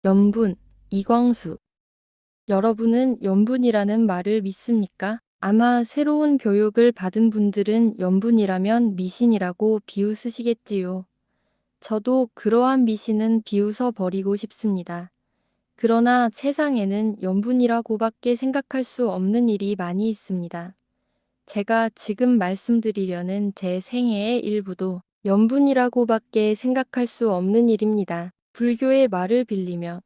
연분, 이광수. 여러분은 연분이라는 말을 믿습니까? 아마 새로운 교육을 받은 분들은 연분이라면 미신이라고 비웃으시겠지요. 저도 그러한 미신은 비웃어 버리고 싶습니다. 그러나 세상에는 연분이라고밖에 생각할 수 없는 일이 많이 있습니다. 제가 지금 말씀드리려는 제 생애의 일부도 연분이라고밖에 생각할 수 없는 일입니다. 불교의 말을 빌리며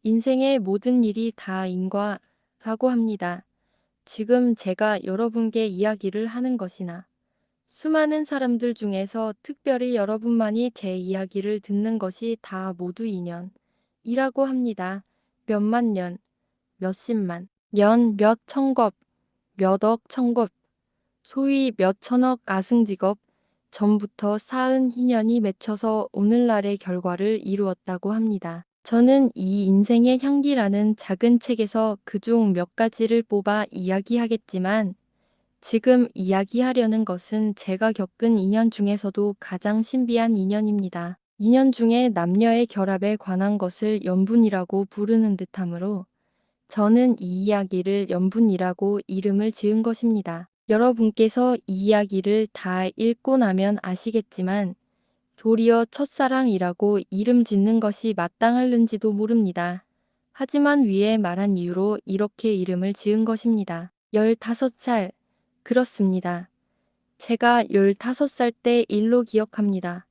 인생의 모든 일이 다 인과라고 합니다. 지금 제가 여러분께 이야기를 하는 것이나 수많은 사람들 중에서 특별히 여러분만이 제 이야기를 듣는 것이 다 모두 인연이라고 합니다. 몇만 년, 몇십만 년, 몇 천겁, 몇억 천겁, 소위 몇천억 아승직업 전부터 쌓은 인연이 맺혀서 오늘날의 결과를 이루었다고 합니다. 저는 이 인생의 향기라는 작은 책에서 그중 몇 가지를 뽑아 이야기하겠지만 지금 이야기하려는 것은 제가 겪은 인연 중에서도 가장 신비한 인연입니다. 인연 중에 남녀의 결합에 관한 것을 연분이라고 부르는 듯하므로 저는 이 이야기를 연분이라고 이름을 지은 것입니다. 여러분께서 이 이야기를 다 읽고 나면 아시겠지만 도리어 첫사랑이라고 이름 짓는 것이 마땅할는지도 모릅니다. 하지만 위에 말한 이유로 이렇게 이름을 지은 것입니다. 15살. 그렇습니다. 제가 15살 때 일로 기억합니다.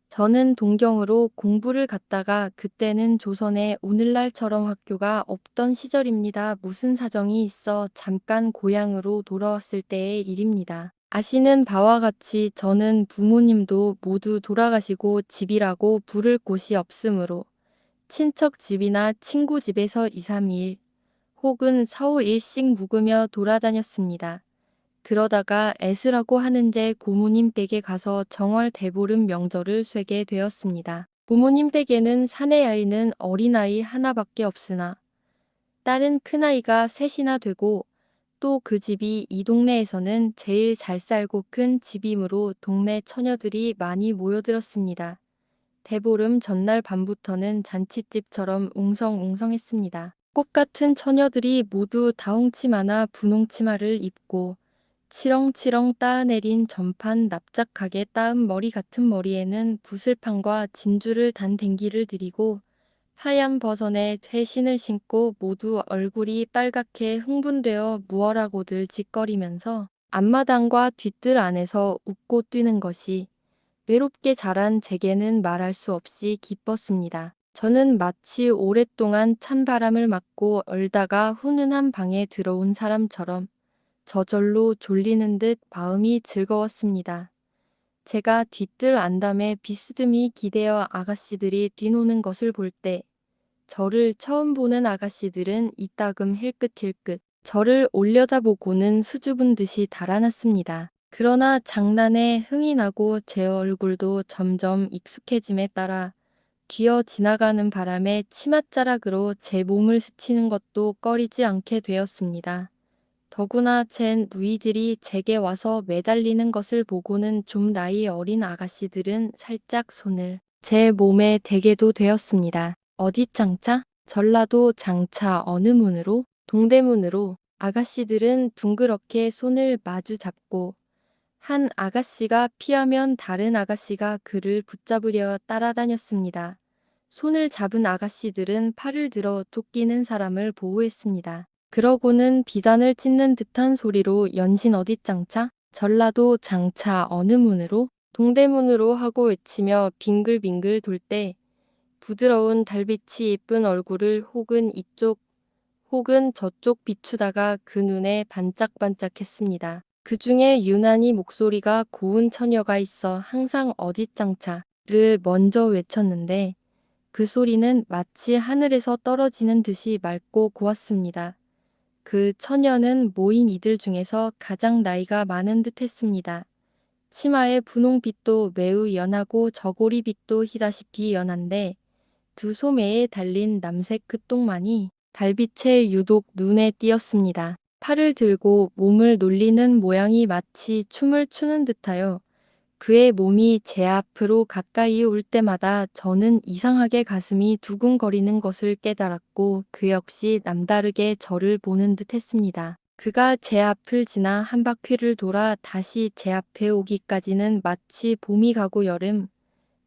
저는 동경으로 공부를 갔다가 그때는 조선에 오늘날처럼 학교가 없던 시절입니다. 무슨 사정이 있어 잠깐 고향으로 돌아왔을 때의 일입니다. 아시는 바와 같이 저는 부모님도 모두 돌아가시고 집이라고 부를 곳이 없으므로 친척 집이나 친구 집에서 2, 3일 혹은 4, 5일씩 묵으며 돌아다녔습니다. 그러다가 애스라고 하는 제 고모님 댁에 가서 정월 대보름 명절을 쇠게 되었습니다. 부모님 댁에는 사내 아이는 어린아이 하나밖에 없으나 딸은 큰아이가 셋이나 되고 또 그 집이 이 동네에서는 제일 잘 살고 큰 집이므로 동네 처녀들이 많이 모여들었습니다. 대보름 전날 밤부터는 잔칫집처럼 웅성웅성했습니다. 꽃같은 처녀들이 모두 다홍치마나 분홍치마를 입고 치렁치렁 따내린 전판 납작하게 따은 머리 같은 머리에는 붓을판과 진주를 단 댕기를 들이고 하얀 버선에 새 신을 신고 모두 얼굴이 빨갛게 흥분되어 무얼하고들 짓거리면서 앞마당과 뒤뜰 안에서 웃고 뛰는 것이 외롭게 자란 제게는 말할 수 없이 기뻤습니다. 저는 마치 오랫동안 찬 바람을 맞고 얼다가 훈훈한 방에 들어온 사람처럼 저절로 졸리는 듯 마음이 즐거웠습니다. 제가 뒤뜰 안담에 비스듬히 기대어 아가씨들이 뛰노는 것을 볼 때 저를 처음 보는 아가씨들은 이따금 힐끗힐끗 저를 올려다보고는 수줍은 듯이 달아났습니다. 그러나 장난에 흥이 나고 제 얼굴도 점점 익숙해짐에 따라 기어 지나가는 바람에 치맛자락으로 제 몸을 스치는 것도 꺼리지 않게 되었습니다. 더구나 젠 누이들이 제게 와서 매달리는 것을 보고는 좀 나이 어린 아가씨들은 살짝 손을 제 몸에 대게도 되었습니다. 어디 장차? 전라도 장차 어느 문으로? 동대문으로. 아가씨들은 둥그렇게 손을 마주 잡고 한 아가씨가 피하면 다른 아가씨가 그를 붙잡으려 따라다녔습니다. 손을 잡은 아가씨들은 팔을 들어 쫓기는 사람을 보호했습니다. 그러고는 비단을 찢는 듯한 소리로 연신 어디장차? 전라도 장차 어느 문으로? 동대문으로 하고 외치며 빙글빙글 돌 때 부드러운 달빛이 예쁜 얼굴을 혹은 이쪽 혹은 저쪽 비추다가 그 눈에 반짝반짝했습니다. 그 중에 유난히 목소리가 고운 처녀가 있어 항상 어디장차를 먼저 외쳤는데 그 소리는 마치 하늘에서 떨어지는 듯이 맑고 고왔습니다. 그 처녀는 모인 이들 중에서 가장 나이가 많은 듯 했습니다. 치마의 분홍빛도 매우 연하고 저고리빛도 희다시피 연한데 두 소매에 달린 남색 끝동만이 달빛에 유독 눈에 띄었습니다. 팔을 들고 몸을 놀리는 모양이 마치 춤을 추는 듯하여 그의 몸이 제 앞으로 가까이 올 때마다 저는 이상하게 가슴이 두근거리는 것을 깨달았고 그 역시 남다르게 저를 보는 듯 했습니다. 그가 제 앞을 지나 한 바퀴를 돌아 다시 제 앞에 오기까지는 마치 봄이 가고 여름,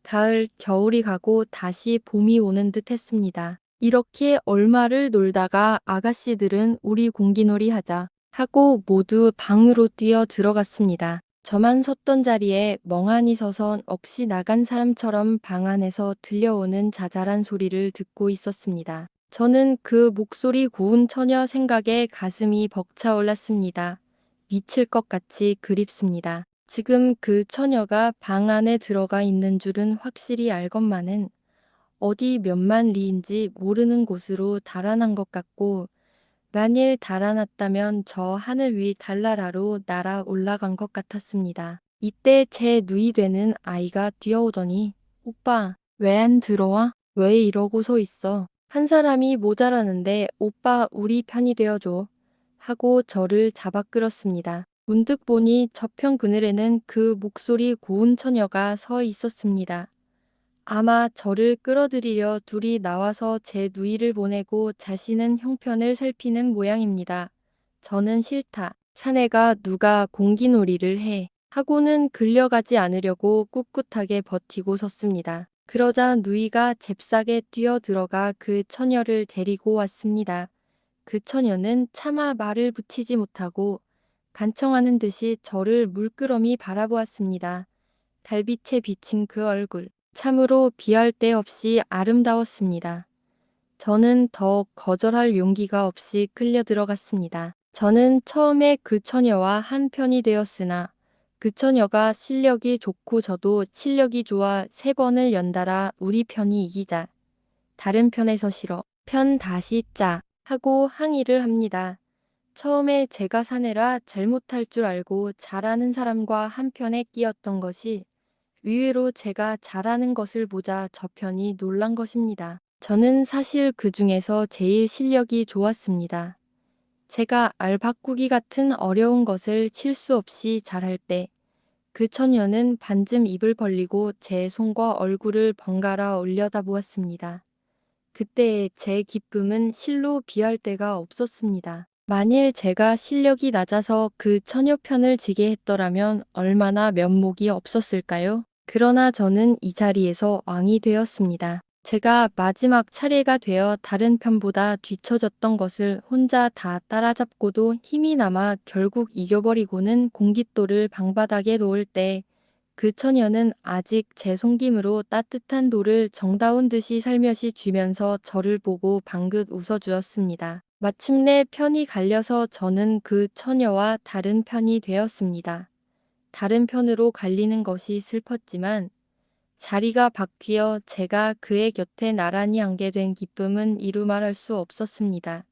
가을, 겨울이 가고 다시 봄이 오는 듯 했습니다. 이렇게 얼마를 놀다가 아가씨들은 우리 공기놀이 하자 하고 모두 방으로 뛰어 들어갔습니다. 저만 섰던 자리에 멍하니 서선 억시 나간 사람처럼 방 안에서 들려오는 자잘한 소리를 듣고 있었습니다. 저는 그 목소리 고운 처녀 생각에 가슴이 벅차올랐습니다. 미칠 것 같이 그립습니다. 지금 그 처녀가 방 안에 들어가 있는 줄은 확실히 알건만은 어디 몇만 리인지 모르는 곳으로 달아난 것 같고 만일 달아났다면 저 하늘 위 달나라로 날아 올라간 것 같았습니다. 이때 제 누이 되는 아이가 뛰어오더니 오빠 왜 안 들어와? 왜 이러고 서 있어? 한 사람이 모자라는데 오빠 우리 편이 되어줘. 하고 저를 잡아 끌었습니다. 문득 보니 저편 그늘에는 그 목소리 고운 처녀가 서 있었습니다. 아마 저를 끌어들이려 둘이 나와서 제 누이를 보내고 자신은 형편을 살피는 모양입니다. 저는 싫다. 사내가 누가 공기놀이를 해. 하고는 끌려가지 않으려고 꿋꿋하게 버티고 섰습니다. 그러자 누이가 잽싸게 뛰어 들어가 그 처녀를 데리고 왔습니다. 그 처녀는 차마 말을 붙이지 못하고 간청하는 듯이 저를 물끄러미 바라보았습니다. 달빛에 비친 그 얼굴. 참으로 비할 데 없이 아름다웠습니다. 저는 더욱 거절할 용기가 없이 끌려 들어갔습니다. 저는 처음에 그 처녀와 한 편이 되었으나 그 처녀가 실력이 좋고 저도 실력이 좋아 세 번을 연달아 우리 편이 이기자. 다른 편에서 싫어. 편 다시 짜. 하고 항의를 합니다. 처음에 제가 사내라 잘못할 줄 알고 잘하는 사람과 한 편에 끼었던 것이 의외로 제가 잘하는 것을 보자 저편이 놀란 것입니다. 저는 사실 그 중에서 제일 실력이 좋았습니다. 제가 알 바꾸기 같은 어려운 것을 실수 없이 잘할 때 그 처녀는 반쯤 입을 벌리고 제 손과 얼굴을 번갈아 올려다 보았습니다. 그때의 제 기쁨은 실로 비할 데가 없었습니다. 만일 제가 실력이 낮아서 그 처녀 편을 지게 했더라면 얼마나 면목이 없었을까요? 그러나 저는 이 자리에서 왕이 되었습니다. 제가 마지막 차례가 되어 다른 편보다 뒤처졌던 것을 혼자 다 따라잡고도 힘이 남아 결국 이겨버리고는 공깃돌을 방바닥에 놓을 때 그 처녀는 아직 제 손김으로 따뜻한 돌을 정다운 듯이 살며시 쥐면서 저를 보고 방긋 웃어주었습니다. 마침내 편이 갈려서 저는 그 처녀와 다른 편이 되었습니다. 다른 편으로 갈리는 것이 슬펐지만 자리가 바뀌어 제가 그의 곁에 나란히 앉게 된 기쁨은 이루 말할 수 없었습니다.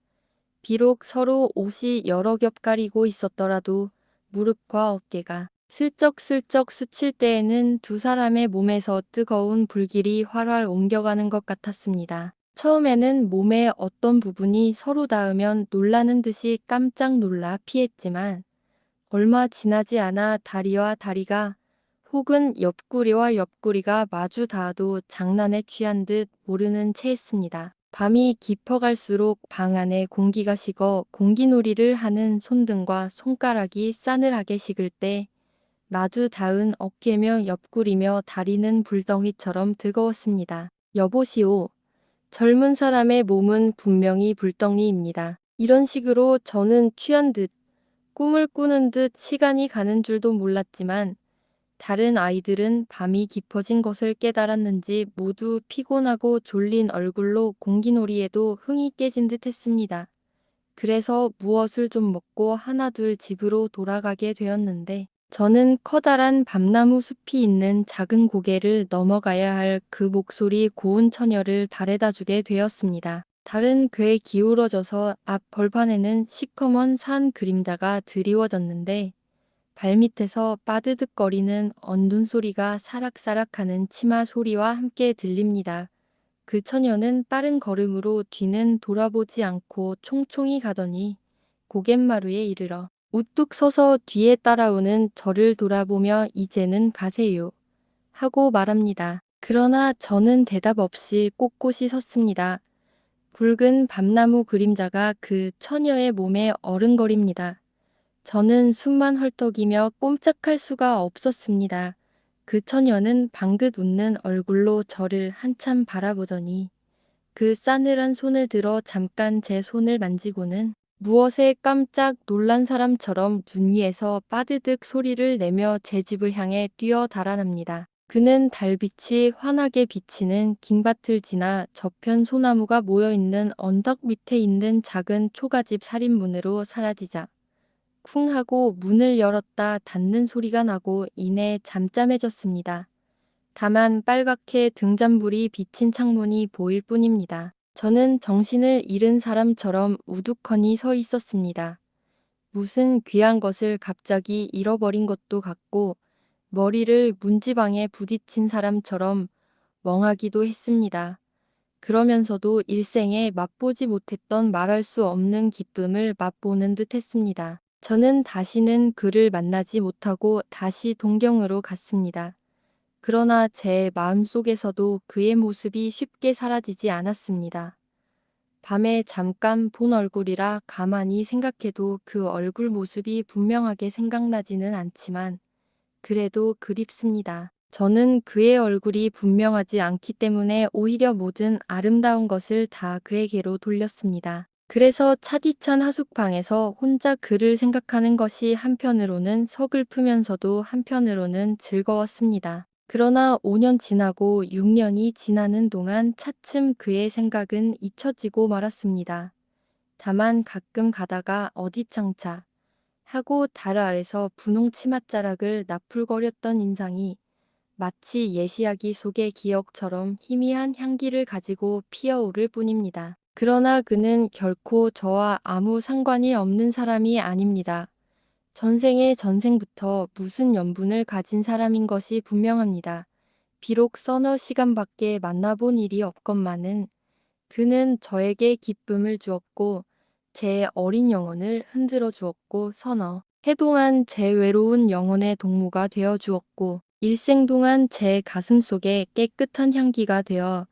비록 서로 옷이 여러 겹 가리고 있었더라도 무릎과 어깨가 슬쩍슬쩍 스칠 때에는 두 사람의 몸에서 뜨거운 불길이 활활 옮겨가는 것 같았습니다. 처음에는 몸의 어떤 부분이 서로 닿으면 놀라는 듯이 깜짝 놀라 피했지만 얼마 지나지 않아 다리와 다리가 혹은 옆구리와 옆구리가 마주 닿아도 장난에 취한 듯 모르는 체했습니다. 밤이 깊어갈수록 방 안에 공기가 식어 공기놀이를 하는 손등과 손가락이 싸늘하게 식을 때 마주 닿은 어깨며 옆구리며 다리는 불덩이처럼 뜨거웠습니다. 여보시오. 젊은 사람의 몸은 분명히 불덩이입니다. 이런 식으로 저는 취한 듯 꿈을 꾸는 듯 시간이 가는 줄도 몰랐지만 다른 아이들은 밤이 깊어진 것을 깨달았는지 모두 피곤하고 졸린 얼굴로 공기놀이에도 흥이 깨진 듯 했습니다. 그래서 무엇을 좀 먹고 하나둘 집으로 돌아가게 되었는데 저는 커다란 밤나무 숲이 있는 작은 고개를 넘어가야 할 그 목소리 고운 처녀를 바래다 주게 되었습니다. 다른 궤 기울어져서 앞 벌판에는 시커먼 산 그림자가 드리워졌는데 발밑에서 빠드득거리는 언둔 소리가 사락사락하는 치마 소리와 함께 들립니다. 그 처녀는 빠른 걸음으로 뒤는 돌아보지 않고 총총히 가더니 고갯마루에 이르러 우뚝 서서 뒤에 따라오는 저를 돌아보며 이제는 가세요. 하고 말합니다. 그러나 저는 대답 없이 꼿꼿이 섰습니다. 붉은 밤나무 그림자가 그 처녀의 몸에 어른거립니다. 저는 숨만 헐떡이며 꼼짝할 수가 없었습니다. 그 처녀는 방긋 웃는 얼굴로 저를 한참 바라보더니 그 싸늘한 손을 들어 잠깐 제 손을 만지고는 무엇에 깜짝 놀란 사람처럼 눈 위에서 빠드득 소리를 내며 제 집을 향해 뛰어 달아납니다. 그는 달빛이 환하게 비치는 긴 밭을 지나 저편 소나무가 모여있는 언덕 밑에 있는 작은 초가집 살인문으로 사라지자 쿵 하고 문을 열었다 닫는 소리가 나고 이내 잠잠해졌습니다. 다만 빨갛게 등잔불이 비친 창문이 보일 뿐입니다. 저는 정신을 잃은 사람처럼 우두커니 서 있었습니다. 무슨 귀한 것을 갑자기 잃어버린 것도 같고 머리를 문지방에 부딪힌 사람처럼 멍하기도 했습니다. 그러면서도 일생에 맛보지 못했던 말할 수 없는 기쁨을 맛보는 듯 했습니다. 저는 다시는 그를 만나지 못하고 다시 동경으로 갔습니다. 그러나 제 마음속에서도 그의 모습이 쉽게 사라지지 않았습니다. 밤에 잠깐 본 얼굴이라 가만히 생각해도 그 얼굴 모습이 분명하게 생각나지는 않지만 그래도 그립습니다. 저는 그의 얼굴이 분명하지 않기 때문에 오히려 모든 아름다운 것을 다 그에게로 돌렸습니다. 그래서 차디찬 하숙방에서 혼자 그를 생각하는 것이 한편으로는 서글프면서도 한편으로는 즐거웠습니다. 그러나 5년 지나고 6년이 지나는 동안 차츰 그의 생각은 잊혀지고 말았습니다. 다만 가끔 가다가 어디창차 하고 달 아래서 분홍 치맛자락을 나풀거렸던 인상이 마치 예시야기 속의 기억처럼 희미한 향기를 가지고 피어오를 뿐입니다. 그러나 그는 결코 저와 아무 상관이 없는 사람이 아닙니다. 전생의 전생부터 무슨 연분을 가진 사람인 것이 분명합니다. 비록 서너 시간밖에 만나본 일이 없건만은 그는 저에게 기쁨을 주었고 제 어린 영혼을 흔들어 주었고 서너 해 동안 제 외로운 영혼의 동무가 되어 주었고 일생 동안 제 가슴 속에 깨끗한 향기가 되어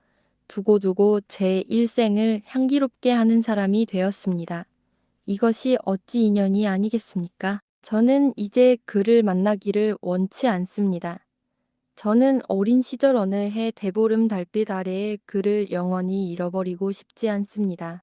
두고두고 제 일생을 향기롭게 하는 사람이 되었습니다. 이것이 어찌 인연이 아니겠습니까? 저는 이제 그를 만나기를 원치 않습니다. 저는 어린 시절 어느 해 대보름 달빛 아래에 그를 영원히 잃어버리고 싶지 않습니다.